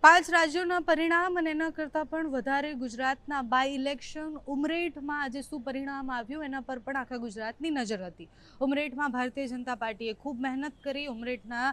પાંચ રાજ્યોના પરિણામ અને એના કરતાં પણ વધારે ગુજરાતના બાય ઇલેક્શન ઉમરેઠમાં આજે શું પરિણામ આવ્યું એના પર પણ આખા ગુજરાતની નજર હતી. ઉમરેઠમાં ભારતીય જનતા પાર્ટીએ ખૂબ મહેનત કરી. ઉમરેઠના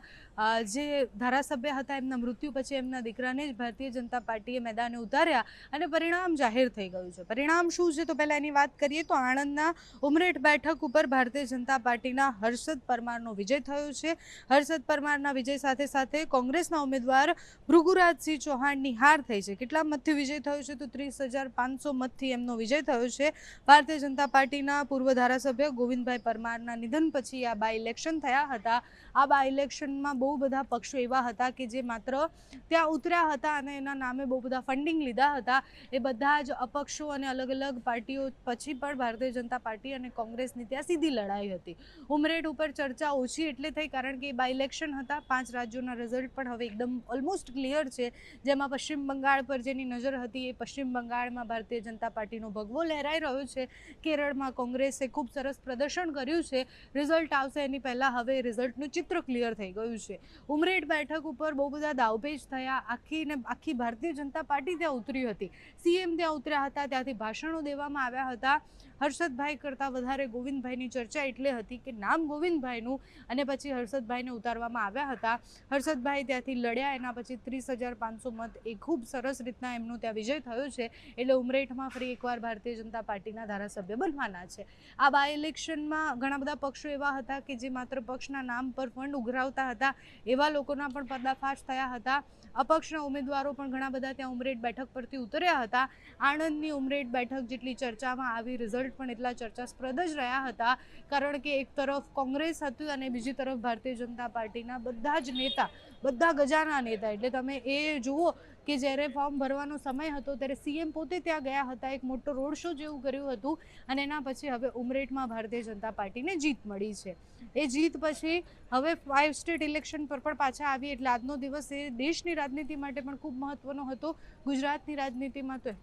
જે ધારાસભ્ય હતા એમના મૃત્યુ પછી એમના દીકરાને જ ભારતીય જનતા પાર્ટીએ મેદાને ઉતાર્યા અને પરિણામ જાહેર થઈ ગયું છે. પરિણામ શું છે તો પહેલાં એની વાત કરીએ તો આણંદના ઉમરેઠ બેઠક ઉપર ભારતીય જનતા પાર્ટીના હર્ષદ પરમારનો વિજય થયો છે. હર્ષદ પરમારના વિજય સાથે સાથે કોંગ્રેસના ઉમેદવાર ભૃગુરાજ સિંહ ચૌહાણની હાર થઈ છે. કેટલા મતથી વિજય થયો છે તો 30,500 મતથી એમનો વિજય થયો છે. ભારતીય જનતા પાર્ટીના પૂર્વ ધારાસભ્ય ગોવિંદભાઈ પરમારના નિધન પછી આ બાય ઇલેક્શન થયા હતા. આ બાય ઇલેક્શનમાં બહુ બધા પક્ષો એવા હતા કે જે માત્ર ત્યાં ઉતર્યા હતા અને એના નામે બહુ બધા ફંડિંગ લીધા હતા. એ બધા જ અપક્ષો અને અલગ અલગ પાર્ટીઓ પછી પણ ભારતીય જનતા પાર્ટી અને કોંગ્રેસની ત્યાં સીધી લડાઈ હતી. ઉમરેઠ ઉપર ચર્ચા ઓછી એટલે થઈ કારણ કે બાય ઇલેક્શન હતા. 5 રાજ્યોના રિઝલ્ટ પણ હવે એકદમ ઓલમોસ્ટ ક્લિયર છે. જેમાં પશ્ચિમ બંગાળ પર જેની નજર હતી એ પશ્ચિમ બંગાળમાં ભારતીય જનતા પાર્ટીનો ભગવો લહેરાઈ રહ્યો છે. કેરળમાં કોંગ્રેસે ખૂબ સરસ પ્રદર્શન કર્યું છે. રિઝલ્ટ આવશે એની પહેલાં હવે રિઝલ્ટનું ચિત્ર ક્લિયર થઈ ગયું છે. ઉમરેઠ બેઠક ઉપર બહુ બધા દાવપેચ થયા. આખી ભારતીય જનતા પાર્ટી ત્યાં ઉતરી હતી. સીએમ ત્યાં ઉતર્યા હતા, ત્યાંથી ભાષણો દેવામાં આવ્યા હતા. હર્ષદભાઈ કરતાં વધારે ગોવિંદભાઈની ચર્ચા એટલે હતી કે નામ ગોવિંદભાઈનું અને પછી હર્ષદભાઈને ઉતારવામાં આવ્યા હતા. હર્ષદભાઈ ત્યાંથી લડ્યા. એના પછી 30,500 મત એ ખૂબ સરસ રીતના એમનો ત્યાં વિજય થયો છે. એટલે ઉમરેઠમાં ફરી એકવાર ભારતીય જનતા પાર્ટીના ધારાસભ્ય બનવાના છે. આ બાય ઇલેક્શનમાં ઘણા બધા પક્ષો એવા હતા કે જે માત્ર પક્ષના નામ પર ફંડ ઉઘરાવતા હતા. એવા લોકોના પણ પર્દાફાશ થયા હતા. અપક્ષના ઉમેદવારો પણ ઘણા બધા ત્યાં ઉમરેઠ બેઠક પરથી ઉતર્યા હતા. આણંદની ઉમરેઠ બેઠક જેટલી ચર્ચામાં આવી, રિઝલ્ટ પણ એટલા ચર્ચાસ્પદ જ રહ્યા હતા. કારણ કે એક તરફ કોંગ્રેસ હતું અને બીજી તરફ ભારતીય જનતા પાર્ટીના બધા જ નેતા, બધા ગજાના નેતા. એટલે તમે એ જુઓ કે જ્યારે ફોર્મ ભરવાનો સમય હતો ત્યારે સીએમ પોતે ત્યાં ગયા હતા. એક મોટો રોડ શો જેવું કર્યું હતું અને એના પછી હવે ઉમરેઠમાં ભારતીય જનતા પાર્ટીને જીત મળી છે. એ જીત પછી હવે 5 સ્ટેટ ઇલેક્શન પર પણ પાછા આવી. એટલે આજનો દિવસ એ દેશની રાજનીતિ માટે પણ ખૂબ મહત્વનો હતો. ગુજરાતની રાજનીતિમાં તો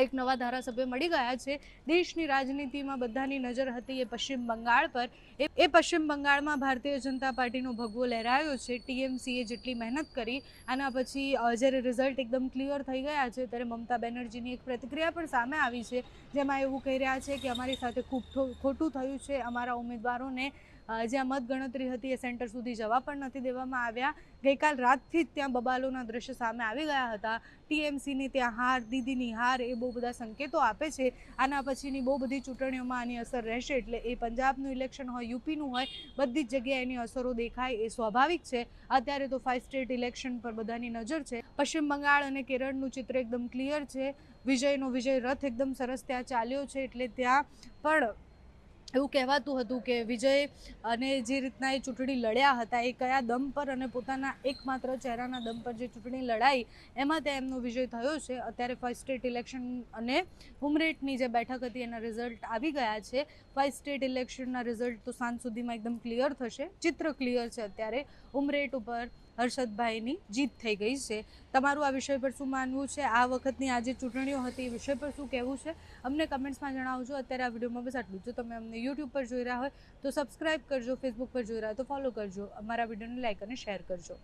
એક નવા ધારાસભ્ય મળી ગયા છે. દેશની રાજનીતિમાં બધાની નજર હતી એ પશ્ચિમ બંગાળ પર. એ પશ્ચિમ બંગાળમાં ભારતીય જનતા પાર્ટીનો ભગવો લહેરાયો છે. ટીએમસીએ જેટલી મહેનત કરી આના પછી જ્યારે રિઝલ્ટ એકદમ ક્લિયર થઈ ગયા છે ત્યારે મમતા બેનર્જીની એક પ્રતિક્રિયા પણ સામે આવી છે. જેમાં એવું કહી રહ્યા છે કે અમારી સાથે ખૂબ ખોટું થયું છે. અમારા ઉમેદવારોને જ્યાં મતગણતરી હતી એ સેન્ટર સુધી જવા પણ નથી દેવામાં આવ્યા. ગઈકાલ રાતથી જ ત્યાં બબાલોના દ્રશ્ય સામે આવી ગયા હતા. ટીએમસીની ત્યાં હાર, દીદીની હાર, એ બહુ બધા સંકેતો આપે છે. આના પછીની બહુ બધી ચૂંટણીઓમાં આની અસર રહેશે. એટલે એ પંજાબનું ઇલેક્શન હોય, યુપીનું હોય, બધી જ જગ્યાએ એની અસરો દેખાય એ સ્વાભાવિક છે. અત્યારે તો 5 સ્ટેટ ઇલેક્શન પર બધાની નજર છે. પશ્ચિમ બંગાળ અને કેરળનું ચિત્ર એકદમ ક્લિયર છે. વિજય રથ એકદમ સરસ ત્યાં ચાલ્યો છે. એટલે ત્યાં પણ એવું કહેવાતું હતું કે વિજય અને જે રીતના એ ચૂંટણી લડ્યા હતા એ કયા દમ પર અને પોતાના એકમાત્ર ચહેરાના દમ પર જે ચૂંટણી લડાઈ એમાં ત્યાં એમનો વિજય થયો છે. અત્યારે 5 સ્ટેટ ઇલેક્શન અને ઉમરેઠની જે બેઠક હતી એના રિઝલ્ટ આવી ગયા છે. 5 સ્ટેટ ઇલેક્શનના રિઝલ્ટ તો સાંજ સુધીમાં એકદમ ક્લિયર થશે. ચિત્ર ક્લિયર છે. અત્યારે ઉમરેઠ ઉપર હર્ષદભાઈની જીત થઈ ગઈ છે. તમારું આ વિષય પર શું માનવું છે? આ વખતની આ જે ચૂંટણીઓ હતી એ વિષય પર શું કહેવું છે? અમને કમેન્ટ્સમાં જણાવજો. અત્યારે આ વિડીયોમાં બસ આટલું. જો તમે અમને યુટ્યુબ પર જોઈ રહ્યા હોય તો સબસ્ક્રાઇબ કરજો, ફેસબુક પર જોઈ રહ્યા હોય તો ફોલો કરજો, અમારા વિડીયોને લાઇક અને શેર કરજો.